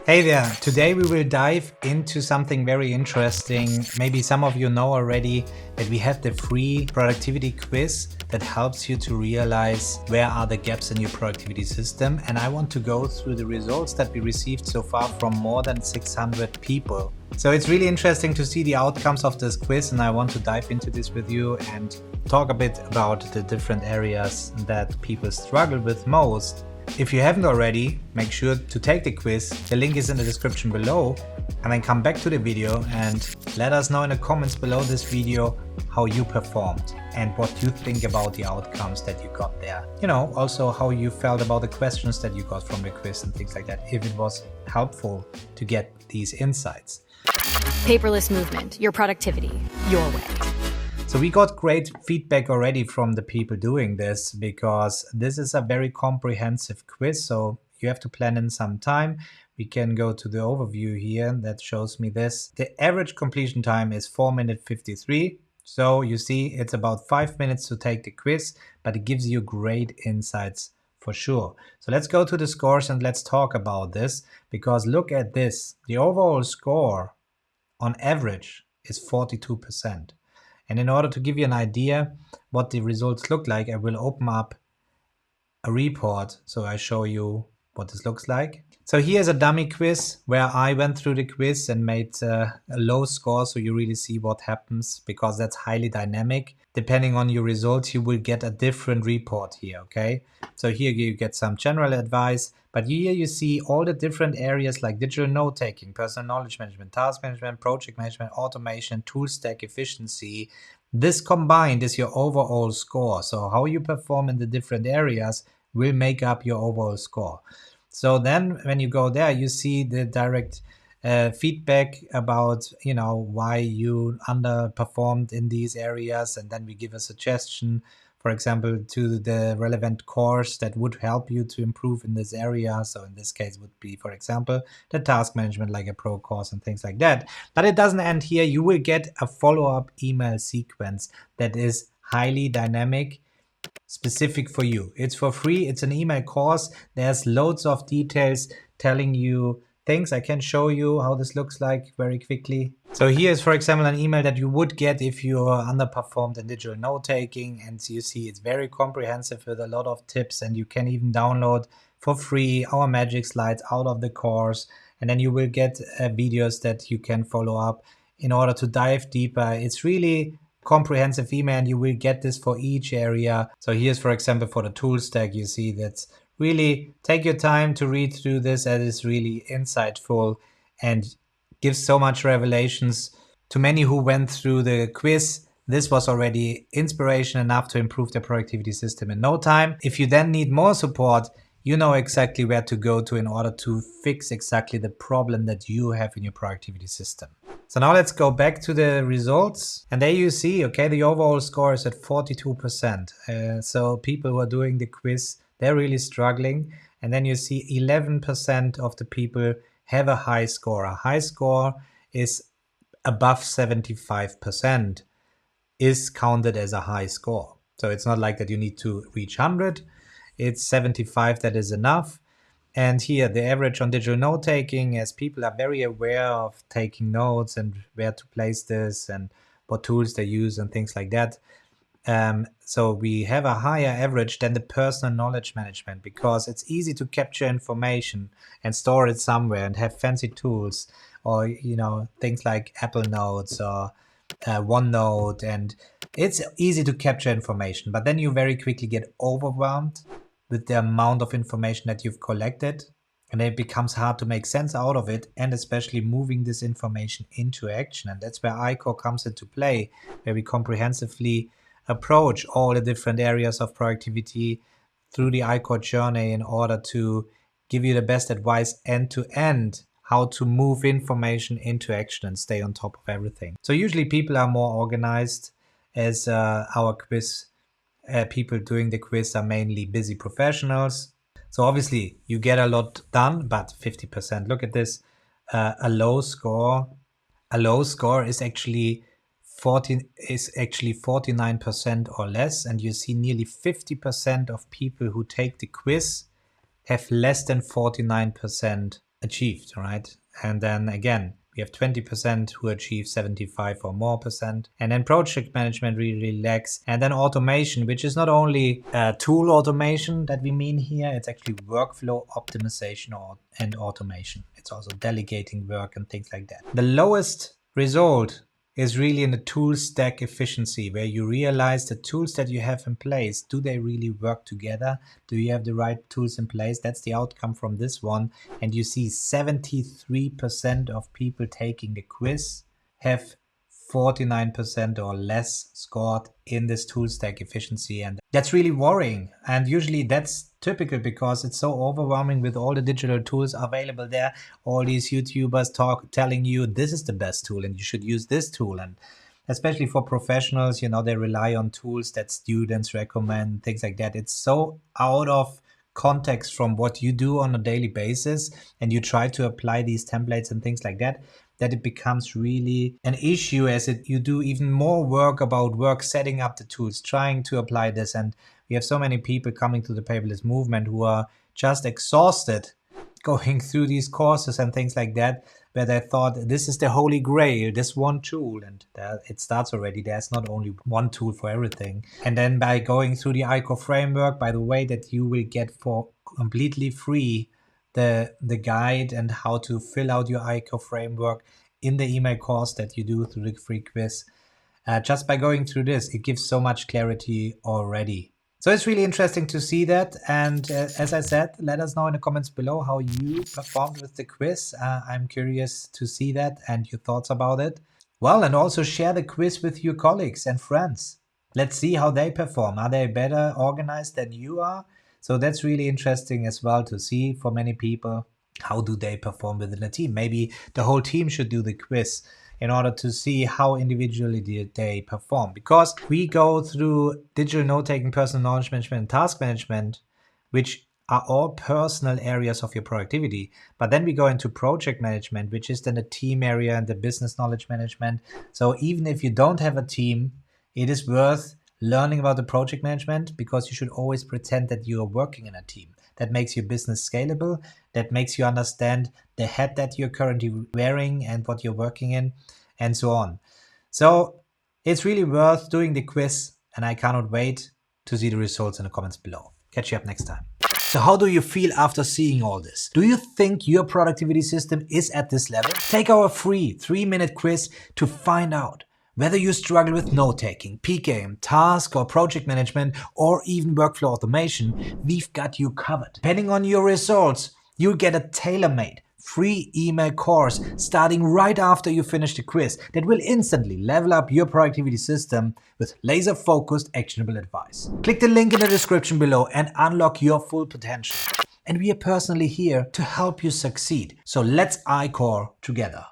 Hey there, today we will dive into something very interesting. Maybe some of you know already that we have the free productivity quiz that helps you to realize where are the gaps in your productivity system. And I want to go through the results that we received so far from more than 600 people. So it's really interesting to see the outcomes of this quiz, and I want to dive into this with you and talk a bit about the different areas that people struggle with most. If you haven't already, make sure to take the quiz. The link is in the description below, and then come back to the video and let us know in the comments below this video how you performed and what you think about the outcomes that you got there. You know, also how you felt about the questions that you got from the quiz and things like that, if it was helpful to get these insights. Paperless movement, your productivity, your way. So we got great feedback already from the people doing this, because this is a very comprehensive quiz. So you have to plan in some time. We can go to the overview here that shows me this. The average completion time is 4 minutes 53. So you see it's about 5 minutes to take the quiz, but it gives you great insights for sure. So let's go to the scores and let's talk about this, because look at this. The overall score on average is 42%. And in order to give you an idea what the results look like, I will open up a report so I show you what this looks like. So here's a dummy quiz where I went through the quiz and made a low score, so you really see what happens, because that's highly dynamic. Depending on your results, you will get a different report here, okay? So here you get some general advice, but here you see all the different areas like digital note-taking, personal knowledge management, task management, project management, automation, tool stack efficiency. This combined is your overall score. So how you perform in the different areas will make up your overall score. So then when you go there, you see the direct feedback about, you know, why you underperformed in these areas. And then we give a suggestion, for example, to the relevant course that would help you to improve in this area. So in this case would be, for example, the task management, like a pro course and things like that. But it doesn't end here. You will get a follow-up email sequence that is highly dynamic, specific for you. It's for free. It's an email course. There's loads of details telling you things. I can show you how this looks like very quickly. So here's, for example, an email that you would get if you are underperformed in digital note-taking. And you see it's very comprehensive with a lot of tips, and you can even download for free our magic slides out of the course. And then you will get videos that you can follow up in order to dive deeper. It's really comprehensive email, and you will get this for each area. So here's, for example, for the tool stack, you see that's really, take your time to read through this, as is really insightful and gives so much revelations to many who went through the quiz. This was already inspiration enough to improve their productivity system in no time. If you then need more support, you know exactly where to go to in order to fix exactly the problem that you have in your productivity system. So now let's go back to the results. And there you see, okay, the overall score is at 42%. So people who are doing the quiz, they're really struggling. And then you see 11% of the people have a high score. A high score is above 75%, is counted as a high score. So it's not like that you need to reach 100. It's 75 that is enough. And here the average on digital note-taking, as people are very aware of taking notes and where to place this and what tools they use and things like that. So we have a higher average than the personal knowledge management, because it's easy to capture information and store it somewhere and have fancy tools, or, you know, things like Apple Notes or OneNote, and it's easy to capture information, but then you very quickly get overwhelmed with the amount of information that you've collected, and it becomes hard to make sense out of it, and especially moving this information into action. And that's where iCore comes into play, where we comprehensively approach all the different areas of productivity through the iCore journey in order to give you the best advice end to end, how to move information into action and stay on top of everything. So usually people are more organized, as our quiz people doing the quiz are mainly busy professionals. So obviously you get a lot done, but 50%, look at this, a low score is actually 49% or less. And you see nearly 50% of people who take the quiz have less than 49% achieved, right? And then again, we have 20% who achieve 75 or more percent. And then project management really lacks. And then automation, which is not only tool automation that we mean here, it's actually workflow optimization and automation. It's also delegating work and things like that. The lowest result is really in the tool stack efficiency, where you realize the tools that you have in place, do they really work together? Do you have the right tools in place? That's the outcome from this one. And you see 73% of people taking the quiz have 49% or less scored in this tool stack efficiency. And that's really worrying. And usually that's typical because it's so overwhelming with all the digital tools available there. All these YouTubers telling you this is the best tool and you should use this tool. And especially for professionals, they rely on tools that students recommend, things like that. It's so out of context from what you do on a daily basis, and you try to apply these templates and things like that, that it becomes really an issue, as you do even more work setting up the tools, trying to apply this. And we have so many people coming to the paperless movement who are just exhausted going through these courses and things like that, where they thought this is the holy grail, this one tool. And it starts already. There's not only one tool for everything. And then by going through the ICO framework, by the way, that you will get for completely free the guide and how to fill out your ICO framework in the email course that you do through the free quiz. Just by going through this, it gives so much clarity already. So it's really interesting to see that. And as I said, let us know in the comments below how you performed with the quiz. I'm curious to see that and your thoughts about it. Well, and also share the quiz with your colleagues and friends. Let's see how they perform. Are they better organized than you are? So that's really interesting as well to see for many people. How do they perform within a team? Maybe the whole team should do the quiz in order to see how individually they perform. Because we go through digital note-taking, personal knowledge management, and task management, which are all personal areas of your productivity. But then we go into project management, which is then the team area and the business knowledge management. So even if you don't have a team, it is worth learning about the project management, because you should always pretend that you are working in a team. That makes your business scalable. That makes you understand the hat that you're currently wearing and what you're working in, and so on. So it's really worth doing the quiz, and I cannot wait to see the results in the comments below. Catch you up next time. So how do you feel after seeing all this? Do you think your productivity system is at this level? Take our free 3-minute quiz to find out. Whether you struggle with note-taking, PKM, task or project management, or even workflow automation, we've got you covered. Depending on your results, you'll get a tailor-made free email course starting right after you finish the quiz that will instantly level up your productivity system with laser-focused, actionable advice. Click the link in the description below and unlock your full potential. And we are personally here to help you succeed. So let's iCore together.